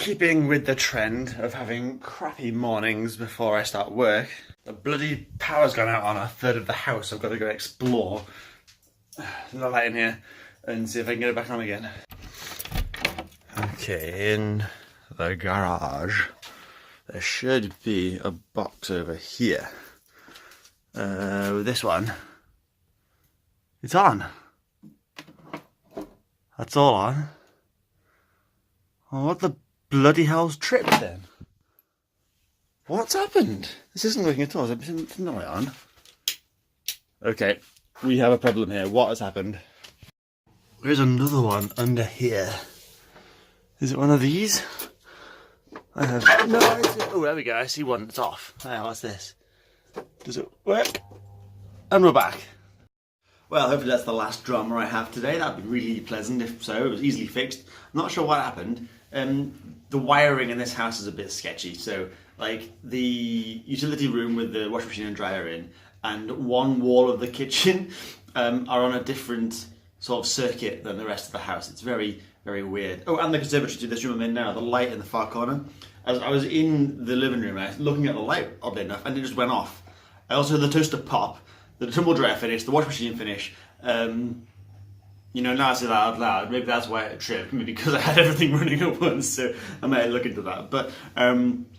keeping with the trend of having crappy mornings before I start work, the bloody power's gone out on a third of the house. I've got to go explore. There's no light in here and see if I can get it back on again. Okay, in the garage, there should be a box over here. This one, it's on. That's all on. Oh, what the bloody hell's tripped then? What's happened? This isn't working at all. It's not on. Okay, we have a problem here. What has happened? There's another one under here. Is it one of these? I have no idea. Oh, there we go. I see one that's off. Hey, what's this? Does it work? And we're back. Well, hopefully that's the last drama I have today. That'd be really pleasant if so. It was easily fixed. I'm not sure what happened. The wiring in this house is a bit sketchy. So, like, the utility room with the washing machine and dryer in and one wall of the kitchen are on a different sort of circuit than the rest of the house. It's very, very weird. Oh, and the conservatory to this room I'm in now, the light in the far corner. As I was in the living room, I was looking at the light, oddly enough, and it just went off. I also heard the toaster pop, the tumble dryer finished, the washing machine finished. You know, now I say that out loud, maybe that's why it tripped, maybe because I had everything running at once, so I might look into that. But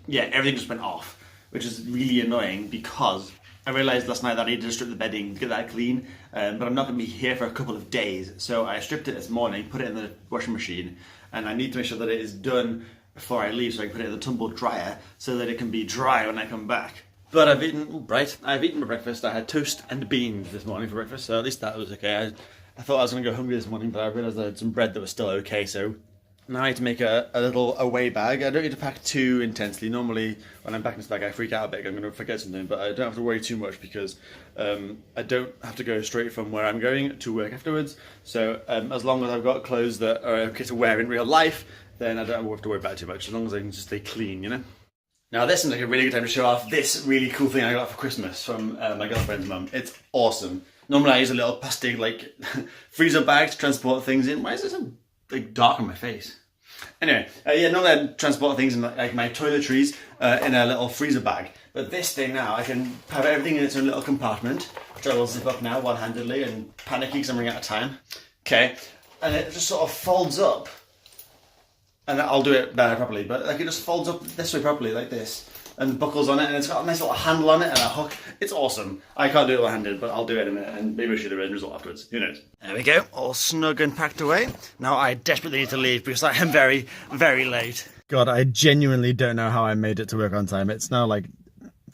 yeah, everything just went off, which is really annoying because I realised last night that I needed to strip the bedding to get that clean, but I'm not going to be here for a couple of days. So I stripped it this morning, put it in the washing machine, and I need to make sure that it is done before I leave so I can put it in the tumble dryer so that it can be dry when I come back. But I've eaten my breakfast. I had toast and beans this morning for breakfast, so at least that was okay. I thought I was going to go hungry this morning, but I realised I had some bread that was still okay, so now I need to make a little away bag. I don't need to pack too intensely. Normally, when I'm packing this bag, I freak out a bit. I'm going to forget something, but I don't have to worry too much because I don't have to go straight from where I'm going to work afterwards. So as long as I've got clothes that are okay to wear in real life, then I don't have to worry about it too much, as long as I can just stay clean, you know? Now this seems like a really good time to show off this really cool thing I got for Christmas from my girlfriend's mum. It's awesome. Normally I use a little plastic like freezer bag to transport things in. Why is it so like dark on my face? Anyway, yeah, normally I transport things in like my toiletries in a little freezer bag. But this thing now, I can have everything in its own little compartment, which I will zip up now one-handedly and panicky because I'm running out of time. Okay, and it just sort of folds up. And I'll do it better properly, but like it just folds up this way properly, like this, and buckles on it, and it's got a nice little handle on it and a hook. It's awesome. I can't do it one-handed, but I'll do it in a minute, and maybe I'll show you the end result afterwards. Who knows? There we go, all snug and packed away. Now I desperately need to leave because I am very, very late. God, I genuinely don't know how I made it to work on time. It's now like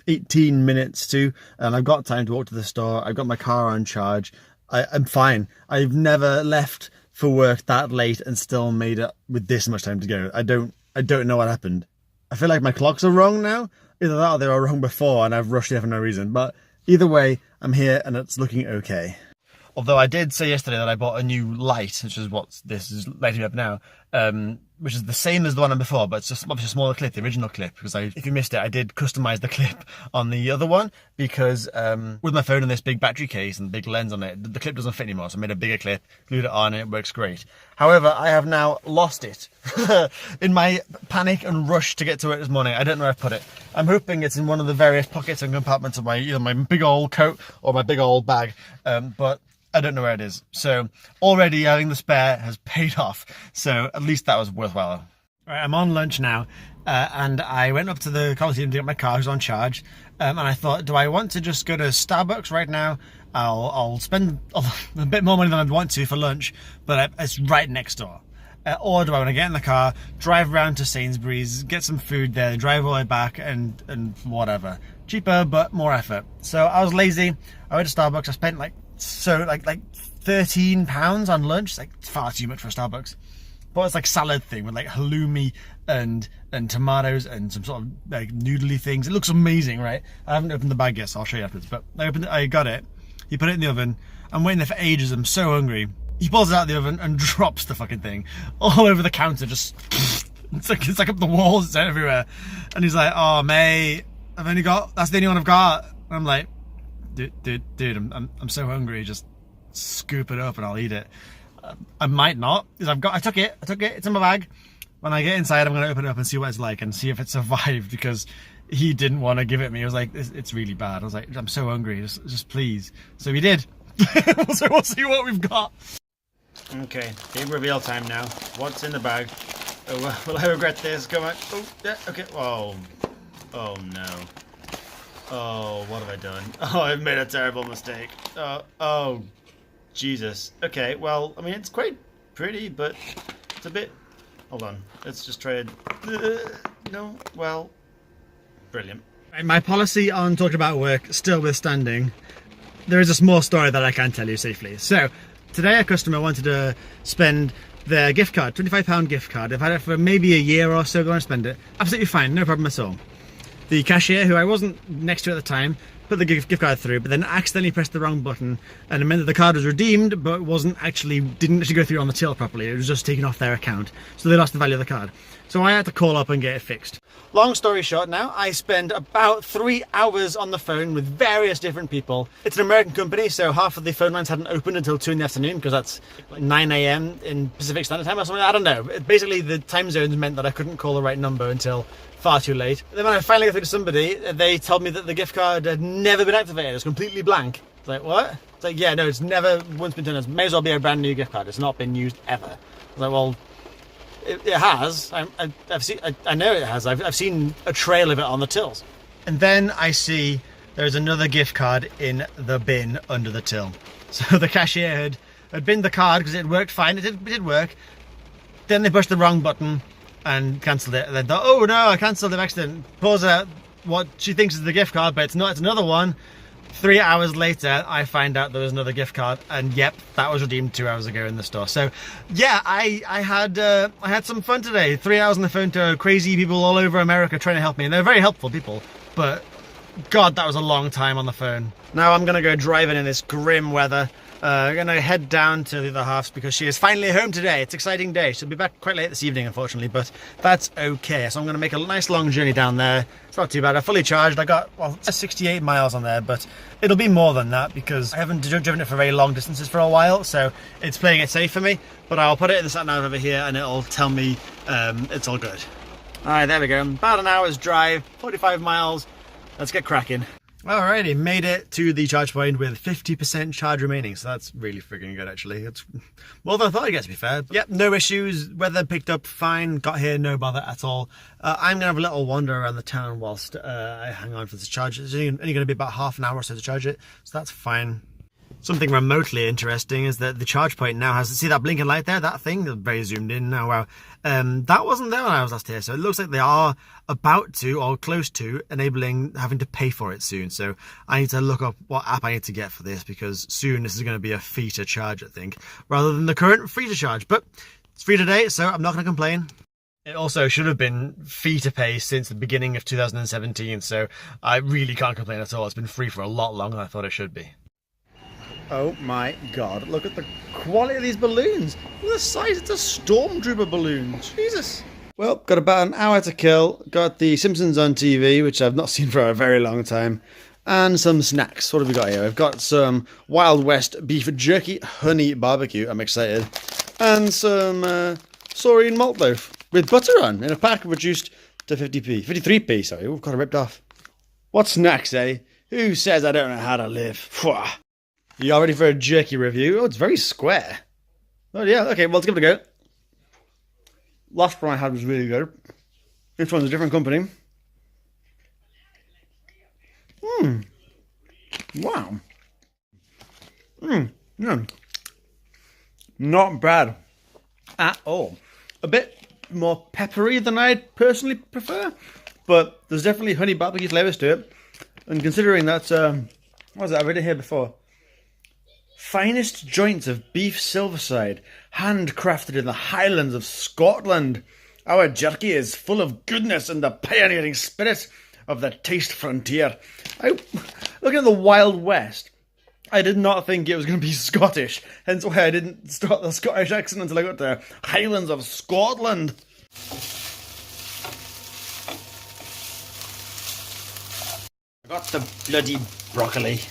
18 minutes to, and I've got time to walk to the store. I've got my car on charge. I'm fine. I've never left for work that late and still made it with this much time to go. I don't know what happened. I feel like my clocks are wrong now. Either that or they were wrong before and I've rushed here for no reason. But either way, I'm here and it's looking okay. Although I did say yesterday that I bought a new light, which is what this is lighting up now, which is the same as the one before, but it's just obviously a smaller clip, the original clip, because if you missed it, I did customize the clip on the other one, because with my phone and this big battery case and big lens on it, the clip doesn't fit anymore, so I made a bigger clip, glued it on, and it works great. However, I have now lost it. In my panic and rush to get to it this morning, I don't know where I've put it. I'm hoping it's in one of the various pockets and compartments of my either my big old coat or my big old bag, but I don't know where it is. So already having the spare has paid off. So at least that was worthwhile. Right, I'm on lunch now, and I went up to the Coliseum to get my car, who's on charge, and I thought, do I want to just go to Starbucks right now? I'll spend a bit more money than I'd want to for lunch, but it's right next door. Or do I want to get in the car, drive around to Sainsbury's, get some food there, drive all the way back, and whatever. Cheaper, but more effort. So I was lazy. I went to Starbucks. I spent like £13 on lunch. It's like far too much for a Starbucks. But it's like salad thing with like halloumi and tomatoes and some sort of like noodly things. It looks amazing, right? I haven't opened the bag yet, so I'll show you afterwards. But I got it. He put it in the oven. I'm waiting there for ages. I'm so hungry. He pulls it out of the oven and drops the fucking thing all over the counter. Just it's like up the walls. It's everywhere. And he's like, "Oh mate, that's the only one I've got." And I'm like, dude, I'm so hungry. Just scoop it up and I'll eat it. I might not, because I took it. It's in my bag. when I get inside, I'm going to open it up and see what it's like and see if it survived, because he didn't want to give it me. He was like, it's really bad. I was like, I'm so hungry, just please. So he did. So we'll see what we've got. Okay, big reveal time now. What's in the bag? Oh, will I regret this? Come on. Oh, yeah, okay. Oh no. Oh, what have I done? Oh, I've made a terrible mistake. Oh, Jesus. Okay, well, I mean, it's quite pretty, but it's a bit... Hold on. Let's just try it. No, well, brilliant. My policy on talking about work still withstanding, there is a small story that I can tell you safely. So, today a customer wanted to spend their gift card, £25 gift card. They've had it for maybe a year or so, go and spend it. Absolutely fine, no problem at all. The cashier, who I wasn't next to at the time, put the gift card through, but then accidentally pressed the wrong button, and it meant that the card was redeemed, but didn't actually go through on the till properly. It was just taken off their account, so they lost the value of the card. So I had to call up and get it fixed. Long story short now, I spend about 3 hours on the phone with various different people. It's an American company, so half of the phone lines hadn't opened until 2 in the afternoon, because that's 9 AM in Pacific Standard Time or something. I don't know. Basically, the time zones meant that I couldn't call the right number until far too late. Then when I finally got through to somebody, they told me that the gift card had never been activated. It was completely blank. It's like, what? It's like, yeah, no, it's never once been done. It may as well be a brand new gift card. It's not been used ever. I was like, well, it has. I know it has. I've seen a trail of it on the tills. And then I see there's another gift card in the bin under the till. So the cashier had binned the card because it worked fine. It did work. Then they pushed the wrong button and cancelled it. And then thought, oh no, I cancelled it by accident. Pulls out what she thinks is the gift card, but it's not. It's another one. 3 hours later, I find out there was another gift card, and yep, that was redeemed 2 hours ago in the store. So, yeah, I had some fun today. 3 hours on the phone to crazy people all over America trying to help me, and they're very helpful people. But God, that was a long time on the phone. Now I'm gonna go driving in this grim weather. I'm gonna head down to the other halves because she is finally home today. It's an exciting day. She'll be back quite late this evening, unfortunately, but that's okay. So I'm gonna make a nice long journey down there. It's not too bad. I'm fully charged. I got, well, 68 miles on there, but it'll be more than that because I haven't driven it for very long distances for a while, so it's playing it safe for me. But I'll put it in the sat nav over here and it'll tell me it's all good. All right, there we go. About an hour's drive, 45 miles. Let's get cracking. Alrighty, made it to the charge point with 50% charge remaining, so that's really freaking good actually. It's more than I thought I'd get, to be fair. Yep, no issues, weather picked up fine, got here, no bother at all. I'm gonna have a little wander around the town whilst I hang on for this charge. It's only gonna be about half an hour or so to charge it, so that's fine. Something remotely interesting is that the charge point now has, see that blinking light there, that thing, that's very zoomed in now, wow. That wasn't there when I was last here, so it looks like they are about to, or close to, enabling having to pay for it soon. So I need to look up what app I need to get for this, because soon this is going to be a fee to charge, I think, rather than the current free to charge. But it's free today, so I'm not going to complain. It also should have been fee to pay since the beginning of 2017, so I really can't complain at all. It's been free for a lot longer than I thought it should be. Oh my God, look at the quality of these balloons. Look at the size, it's a Stormtrooper balloon, Jesus. Well, got about an hour to kill, got the Simpsons on TV, which I've not seen for a very long time, and some snacks. What have we got here? I've got some Wild West beef jerky honey barbecue, I'm excited, and some saurine malt loaf with butter on in a pack reduced to 53p, sorry, we've got it ripped off. What's next, eh? Who says I don't know how to live? Pwah. You all ready for a jerky review? Oh, it's very square. Oh, yeah. Okay, well, let's give it a go. Last one I had was really good. This one's a different company. Wow. Yeah. Not bad at all. A bit more peppery than I personally prefer, but there's definitely honey barbecue flavours to it. And considering that's, what was that? I've read it here before. Finest joints of beef silverside, handcrafted in the Highlands of Scotland. Our jerky is full of goodness and the pioneering spirit of the taste frontier. Looking at the Wild West, I did not think it was going to be Scottish, hence why I didn't start the Scottish accent until I got to Highlands of Scotland. I got the bloody broccoli.